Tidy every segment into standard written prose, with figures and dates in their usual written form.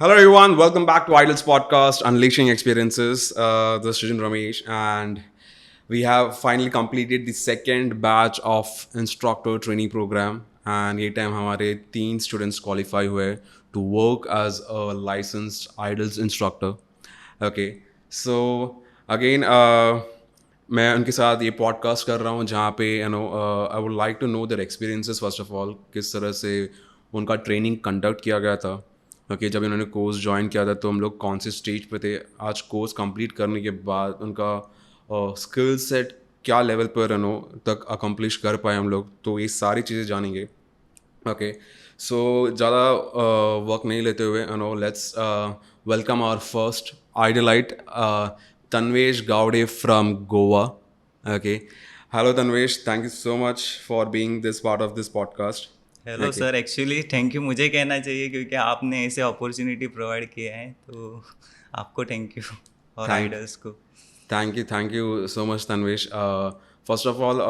Hello, everyone. Welcome back to Idol's podcast, Unleashing Experiences. This is Srijan Ramesh, and we have finally completed the second batch of instructor training program. And ये time हमारे 3 students qualify हुए to work as a licensed Idols instructor. Okay, so again, मैं उनके साथ ये podcast कर रहा हूँ जहाँ पे I would like to know their experiences first of all, किस तरह से उनका ट्रेनिंग कंडक्ट किया गया था। ओके, जब इन्होंने कोर्स ज्वाइन किया था तो हम लोग कौन से स्टेज पे थे, आज कोर्स कंप्लीट करने के बाद उनका स्किल सेट क्या लेवल पर तक अकम्प्लिश कर पाए हम लोग, तो ये सारी चीज़ें जानेंगे। ओके, सो ज़्यादा वर्क नहीं लेते हुए लेट्स वेलकम आवर फर्स्ट आइडलाइट, Tanvesh Gawade from Goa. Okay, hello Tanvesh, thank you so much for being this part of this podcast. Hello okay, sir, actually thank you मुझे कहना चाहिए क्योंकि आपने ऐसे अपॉर्चुनिटी प्रोवाइड किए हैं, तो आपको थैंक यू और थैंक आइडल्स को। Thank you so much Tanvesh. First of all,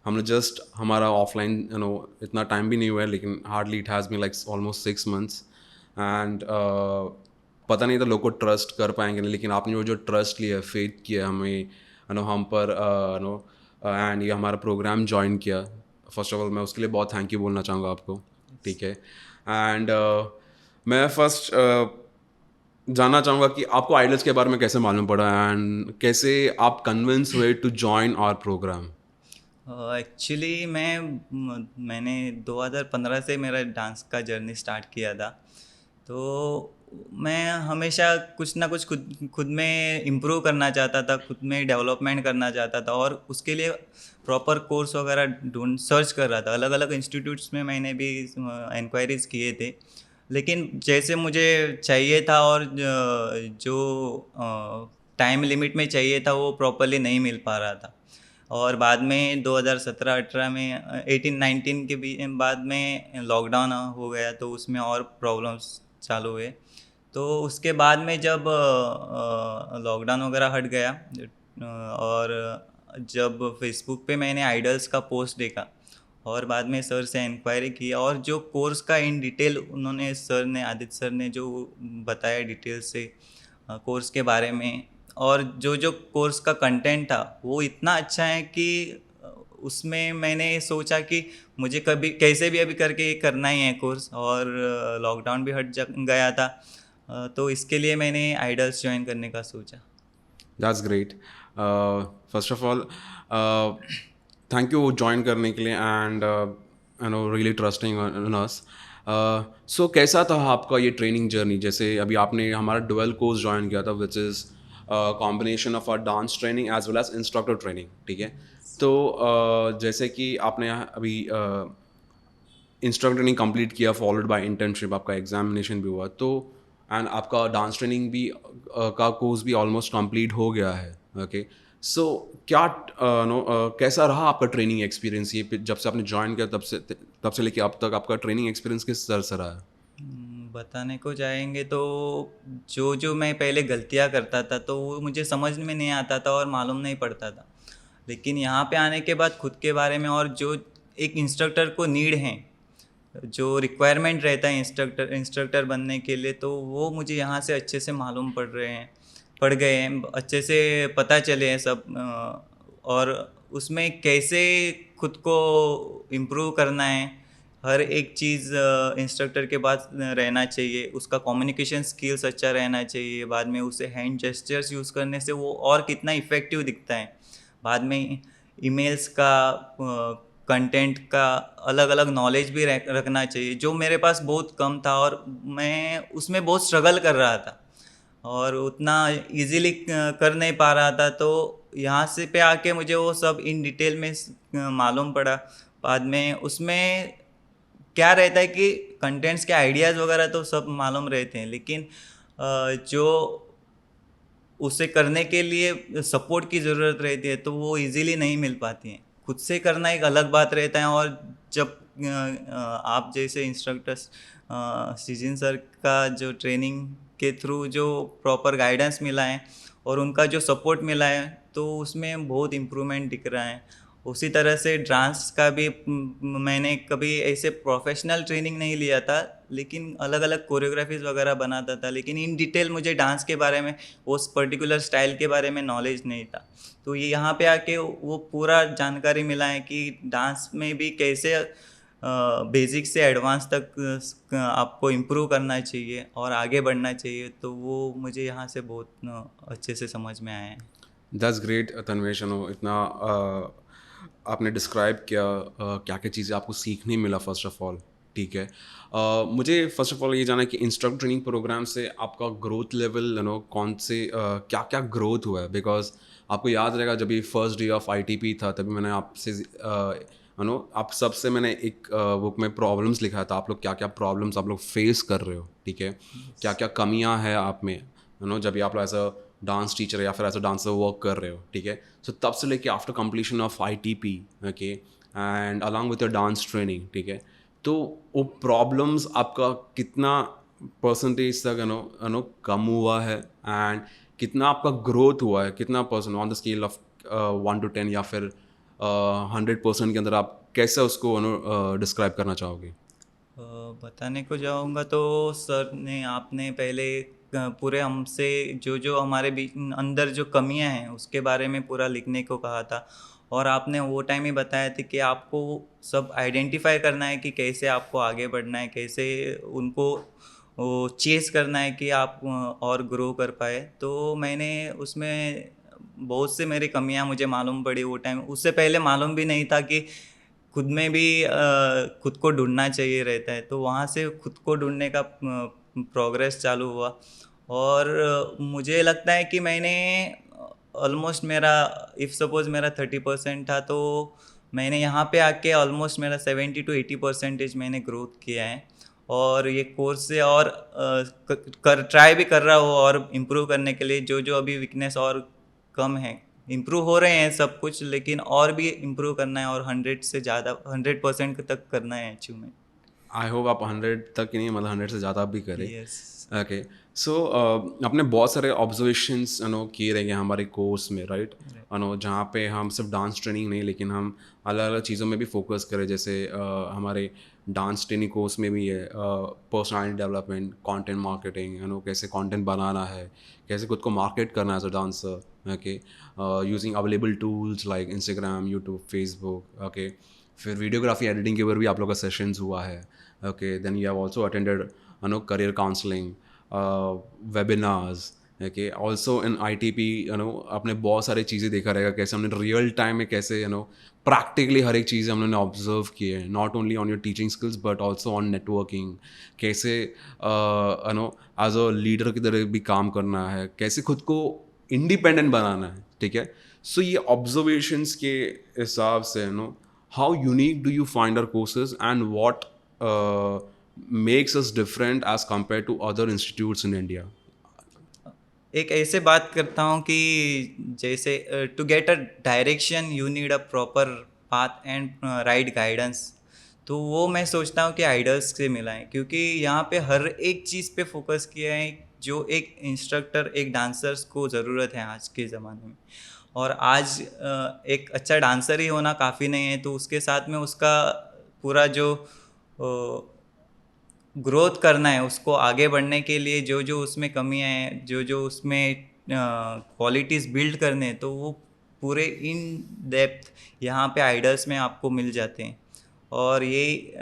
हमने जस्ट हमारा ऑफलाइन इतना टाइम भी नहीं हुआ है, लेकिन hardly it has been like almost 6 months। And पता नहीं था लोग को ट्रस्ट कर पाएंगे नहीं, लेकिन आपने जो ट्रस्ट लिया, फेथ किया हमें हम पर एंड ये हमारा प्रोग्राम ज्वाइन किया। फर्स्ट ऑफ ऑल मैं उसके लिए बहुत थैंक यू बोलना चाहूँगा आपको। ठीक है, एंड मैं फर्स्ट जानना चाहूँगा कि आपको आइडल्स के बारे में कैसे मालूम पड़ा एंड कैसे आप कन्विंस हुए to join our programme. Actually मैंने 2015 से मेरा डांस का जर्नी स्टार्ट किया था। तो मैं हमेशा कुछ ना कुछ खुद खुद में इम्प्रूव करना चाहता था, खुद में डेवलपमेंट करना चाहता था और उसके लिए प्रॉपर कोर्स वगैरह ढूंढ सर्च कर रहा था। अलग अलग इंस्टीट्यूट्स में मैंने भी इंक्वायरीज किए थे, लेकिन जैसे मुझे चाहिए था और जो टाइम लिमिट में चाहिए था वो प्रॉपरली नहीं मिल पा रहा था। और बाद में 2017-18 में 18-19 के बाद में लॉकडाउन हो गया, तो उसमें और प्रॉब्लम्स चालू हुए। तो उसके बाद में जब लॉकडाउन वगैरह हट गया, और जब फेसबुक पे मैंने आइडल्स का पोस्ट देखा और बाद में सर से इंक्वायरी की, और जो कोर्स का इन डिटेल उन्होंने सर ने आदित्य सर ने जो बताया डिटेल से कोर्स के बारे में, और जो जो कोर्स का कंटेंट था वो इतना अच्छा है कि उसमें मैंने सोचा कि मुझे कभी कैसे भी अभी करके ये करना ही है कोर्स। और लॉकडाउन भी गया था, तो इसके लिए मैंने आइडल्स ज्वाइन करने का सोचा। That's great. First of all thank you join करने के लिए एंड रियली ट्रस्टिंग इन अस। सो कैसा था आपका ये ट्रेनिंग जर्नी? जैसे अभी आपने हमारा डुअल कोर्स ज्वाइन किया था which is combination of a dance training as well as instructor training. ठीक है, तो जैसे कि आपने अभी इंस्ट्रक्टर ट्रेनिंग कंप्लीट किया, फॉलोड बाय इंटर्नशिप, आपका एग्जामिनेशन भी हुआ, तो एंड आपका डांस ट्रेनिंग भी का कोर्स भी ऑलमोस्ट कंप्लीट हो गया है। ओके, सो क्या कैसा रहा आपका ट्रेनिंग एक्सपीरियंस? ये जब से आपने ज्वाइन किया तब से लेके अब तक आपका ट्रेनिंग एक्सपीरियंस किस तरह से रहा है? बताने को जाएंगे तो जो जो मैं पहले गलतियां करता था तो वो मुझे समझ में नहीं आता था और मालूम नहीं पड़ता था। लेकिन यहाँ पे आने के बाद खुद के बारे में और जो एक इंस्ट्रक्टर को नीड है, जो रिक्वायरमेंट रहता है इंस्ट्रक्टर बनने के लिए, तो वो मुझे यहाँ से अच्छे से मालूम पड़ गए हैं, अच्छे से पता चले हैं सब। और उसमें कैसे खुद को इम्प्रूव करना है, हर एक चीज़ इंस्ट्रक्टर के पास रहना चाहिए, उसका कम्युनिकेशन स्किल्स अच्छा रहना चाहिए, बाद में उसे हैंड जेस्चर्स यूज़ करने से वो और कितना इफ़ेक्टिव दिखता है। बाद में ईमेल्स का कंटेंट का अलग अलग नॉलेज भी रखना चाहिए, जो मेरे पास बहुत कम था और मैं उसमें बहुत स्ट्रगल कर रहा था और उतना इजीली कर नहीं पा रहा था। तो यहाँ से पे आके मुझे वो सब इन डिटेल में मालूम पड़ा। बाद में उसमें क्या रहता है कि कंटेंट्स के आइडियाज़ वगैरह तो सब मालूम रहते हैं, लेकिन जो उसे करने के लिए सपोर्ट की ज़रूरत रहती है तो वो इजीली नहीं मिल पाती हैं। खुद से करना एक अलग बात रहता है, और जब आप जैसे इंस्ट्रक्टर्स सीजन सर का जो ट्रेनिंग के थ्रू जो प्रॉपर गाइडेंस मिला है और उनका जो सपोर्ट मिला है, तो उसमें बहुत इम्प्रूवमेंट दिख रहा है। उसी तरह से डांस का भी मैंने कभी ऐसे प्रोफेशनल ट्रेनिंग नहीं लिया था, लेकिन अलग अलग कोरियोग्राफीज वगैरह बनाता था, लेकिन इन डिटेल मुझे डांस के बारे में, उस पर्टिकुलर स्टाइल के बारे में नॉलेज नहीं था। तो ये यहाँ पे आके वो पूरा जानकारी मिला है कि डांस में भी कैसे बेसिक से एडवांस तक आपको इम्प्रूव करना चाहिए और आगे बढ़ना चाहिए। तो वो मुझे यहाँ से बहुत अच्छे से समझ में आया है। दैट्स ग्रेट तन्वेश, इतना आपने डिस्क्राइब किया क्या क्या चीज़ें आपको सीखने मिला फर्स्ट ऑफ ऑल। ठीक है, मुझे फर्स्ट ऑफ ऑल ये जानना है कि इंस्ट्रक्टर ट्रेनिंग प्रोग्राम से आपका ग्रोथ लेवल कौन से क्या क्या ग्रोथ हुआ है। बिकॉज आपको याद रहेगा जब ये फर्स्ट डे ऑफ ITP था तभी मैंने आपसे आप सबसे मैंने एक बुक में प्रॉब्लम्स लिखा था, आप लोग क्या क्या प्रॉब्लम्स आप लोग फेस कर रहे हो। ठीक है, क्या क्या कमियां हैं आप में, जब भी आप लोग एज अ डांस टीचर या फिर एज अ डांसर वर्क कर रहे हो। ठीक है, सो तब से लेके after completion of ITP, okay, and along with your dance training. ठीक है, तो वो प्रॉब्लम्स आपका कितना परसेंटेज तक कम हुआ है, एंड कितना आपका ग्रोथ हुआ है, कितना percent on the scale of 1 to 10 या फिर 100% के अंदर आप कैसे उसको डिस्क्राइब करना चाहोगे। बताने को जाऊँगा तो सर ने आपने पहले पूरे हमसे जो जो हमारे बीच अंदर जो कमियां हैं उसके बारे में पूरा लिखने को कहा था, और आपने वो टाइम ही बताया था कि आपको सब आइडेंटिफाई करना है कि कैसे आपको आगे बढ़ना है, कैसे उनको वो चेस करना है कि आप और ग्रो कर पाए। तो मैंने उसमें बहुत से मेरी कमियां मुझे मालूम पड़ी वो टाइम। उससे पहले मालूम भी नहीं था कि खुद में भी खुद को ढूंढना चाहिए रहता है। तो वहाँ से खुद को ढूंढने का प्रोग्रेस चालू हुआ, और मुझे लगता है कि मैंने ऑलमोस्ट मेरा, इफ़ सपोज़ मेरा 30% था, तो मैंने यहाँ पे आके ऑलमोस्ट मेरा 70 to 80% मैंने ग्रोथ किया है। और ये कोर्स से और ट्राई भी कर रहा हूँ और इम्प्रूव करने के लिए, जो जो अभी वीकनेस और कम है, इम्प्रूव हो रहे हैं सब कुछ, लेकिन और भी इम्प्रूव करना है और 100 से ज़्यादा 100% तक करना है अचीवमेंट। आई होप आप 100 तक ही नहीं, मतलब 100 से ज़्यादा भी करें। यस। ओके, सो आपने बहुत सारे ऑब्जर्वेशंस किए रहेंगे हमारे कोर्स में, राइट। जहाँ पे हम सिर्फ डांस ट्रेनिंग नहीं, लेकिन हम अलग अलग चीज़ों में भी फोकस करें, जैसे हमारे डांस ट्रेनिंग कोर्स में भी है पर्सनालिटी डेवलपमेंट, कंटेंट मार्केटिंग, कैसे कंटेंट बनाना है, कैसे खुद को मार्केट करना है as a dancer. Okay, using available tools like Instagram, YouTube, Facebook. Okay, फिर वीडियोग्राफी एडिटिंग के ऊपर भी आप लोग का सेशंस हुआ है। Okay, then you have also attended career counseling, webinars। Okay, also in ITP आपने बहुत सारी चीज़ें देखा रहेगा, कैसे हमने रियल टाइम में कैसे प्रैक्टिकली हर एक चीज़ हमने ऑब्जर्व की है, not only on your teaching skills but also on networking, कैसे एज अ लीडर की तरह भी काम करना है, कैसे खुद को इंडिपेंडेंट बनाना है। ठीक है, सो ये ऑब्जर्वेशंस के हिसाब से how unique do you find our courses and what makes us different as compared to other institutes in India? एक ऐसे बात करता हूँ कि जैसे to get a direction you need a proper path and right guidance. तो वो मैं सोचता हूँ कि आइडल्स से मिला है, क्योंकि यहाँ पे हर एक चीज़ पे फोकस किया है जो एक इंस्ट्रक्टर, एक डांसर्स को ज़रूरत है आज के ज़माने में। और आज एक अच्छा डांसर ही होना काफ़ी नहीं है, तो उसके साथ में उसका पूरा जो ग्रोथ करना है, उसको आगे बढ़ने के लिए जो जो उसमें कमियां हैं, जो जो उसमें क्वालिटीज़ बिल्ड करने हैं, तो वो पूरे इन डेप्थ यहाँ पे आइडल्स में आपको मिल जाते हैं। और ये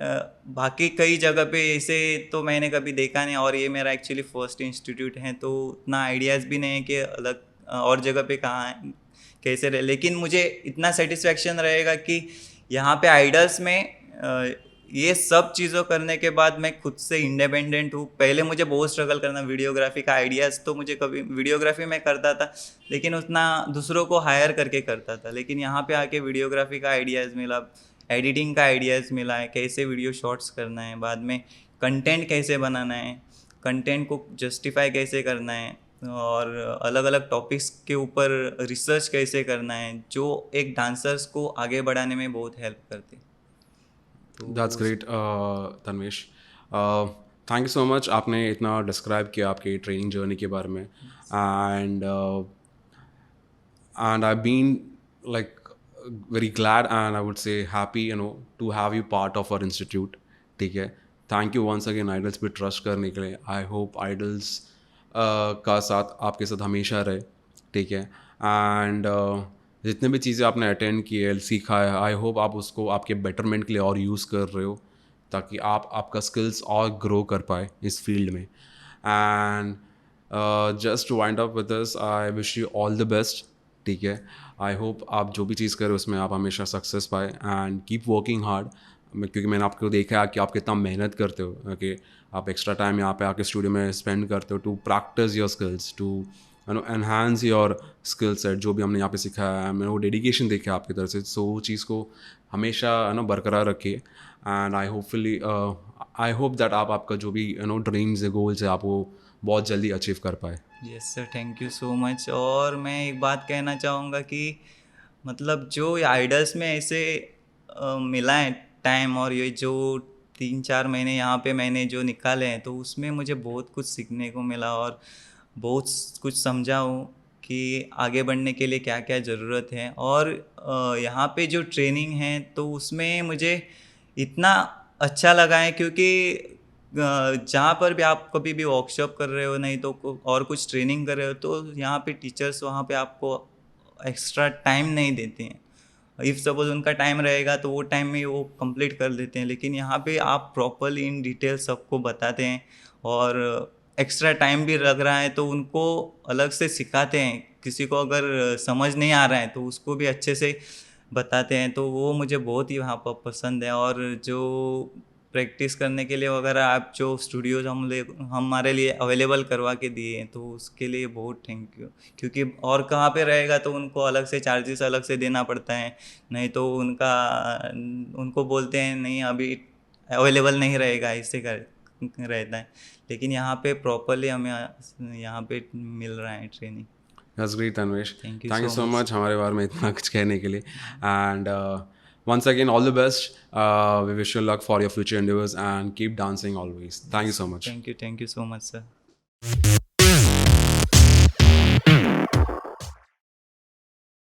बाकी कई जगह पे ऐसे तो मैंने कभी देखा नहीं, और ये मेरा एक्चुअली फर्स्ट इंस्टीट्यूट है, तो उतना आइडियाज़ भी नहीं है कि अलग और जगह पे कहाँ है, कैसे रहे। लेकिन मुझे इतना सेटिस्फेक्शन रहेगा कि यहाँ पे आइडल्स में ये सब चीज़ों करने के बाद मैं खुद से इंडिपेंडेंट हूँ। पहले मुझे बहुत स्ट्रगल करना, वीडियोग्राफी का आइडियाज़ तो मुझे कभी, वीडियोग्राफी में करता था लेकिन उतना दूसरों को हायर करके करता था, लेकिन यहाँ पे आके वीडियोग्राफी का आइडियाज़ मिला, एडिटिंग का आइडियाज़ मिला है, कैसे वीडियो शॉर्ट्स करना है, बाद में कंटेंट कैसे बनाना है, कंटेंट को जस्टिफाई कैसे करना है, और अलग अलग टॉपिक्स के ऊपर रिसर्च कैसे करना है, जो एक डांसर्स को आगे बढ़ाने में बहुत हेल्प करते हैं। That's great Tanvesh, thank you so much, आपने इतना डिस्क्राइब किया आपकी ट्रेनिंग जर्नी के बारे में। And I been like very glad and I would say happy, to have you part of our institute. ठीक है, thank you once again idols पे ट्रस्ट करने के लिए. आई होप आइडल्स का साथ आपके साथ हमेशा रहे. ठीक है, एंड जितने भी चीज़ें आपने अटेंड की है, सीखा है, आई होप आप उसको आपके बेटरमेंट के लिए और यूज़ कर रहे हो, ताकि आपका स्किल्स और ग्रो कर पाए इस फील्ड में. And just to wind up with this, I wish you all the best. ठीक है, आई होप आप जो भी चीज़ करें उसमें आप हमेशा सक्सेस पाए एंड कीप वर्किंग हार्ड. क्योंकि मैंने आपको देखा है कि आप कितना मेहनत करते हो. ओके, आप एक्स्ट्रा टाइम यहाँ पे आके स्टूडियो में स्पेंड करते हो to practice your skills, to enhance your skill set. जो भी हमने यहाँ पे सिखाया है, मैंने वो डेडिकेशन देखा आपकी तरफ से. सो वो चीज़ को हमेशा बरकरार रखिए. एंड आई होप दैट आप आपका जो भी ड्रीम्स है, गोल्स है, आप वो बहुत जल्दी अचीव कर पाए. Yes sir, thank you so much. और मैं एक बात कहना चाहूँगा कि मतलब जो आइडल्स में ऐसे मिला है टाइम, और ये जो 3-4 महीने यहाँ पे मैंने जो निकाले हैं, तो उसमें मुझे बहुत कुछ सीखने को मिला और बहुत कुछ समझा हूँ कि आगे बढ़ने के लिए क्या क्या ज़रूरत है. और यहाँ पे जो ट्रेनिंग है तो उसमें मुझे इतना अच्छा लगा है, क्योंकि जहाँ पर भी आप कभी भी वर्कशॉप कर रहे हो, नहीं तो और कुछ ट्रेनिंग कर रहे हो, तो यहाँ पे टीचर्स वहाँ पे आपको एक्स्ट्रा टाइम नहीं देते हैं. इफ़ सपोज उनका टाइम रहेगा तो वो टाइम में वो कंप्लीट कर देते हैं, लेकिन यहाँ पे आप प्रॉपरली इन डिटेल सबको बताते हैं. और एक्स्ट्रा टाइम भी लग रहा है तो उनको अलग से सिखाते हैं. किसी को अगर समझ नहीं आ रहा है तो उसको भी अच्छे से बताते हैं. तो वो मुझे बहुत ही वहाँ पर पसंद है. और जो प्रैक्टिस करने के लिए वगैरह आप जो स्टूडियोज हमारे लिए अवेलेबल करवा के दिए हैं, तो उसके लिए बहुत थैंक यू. क्योंकि और कहाँ पे रहेगा तो उनको अलग से चार्जेस अलग से देना पड़ता है, नहीं तो उनको बोलते हैं नहीं अभी अवेलेबल नहीं रहेगा, इससे कर रहता है. लेकिन यहाँ पे प्रॉपरली हमें यहाँ पे मिल रहा है training. That's great, Tanvesh. Thank you Thank you so so much. much हमारे बारे में इतना कुछ कहने के लिए. And once again, all the best. We wish you luck for your future endeavors and keep dancing always. Thank you so much. Thank you so much, sir.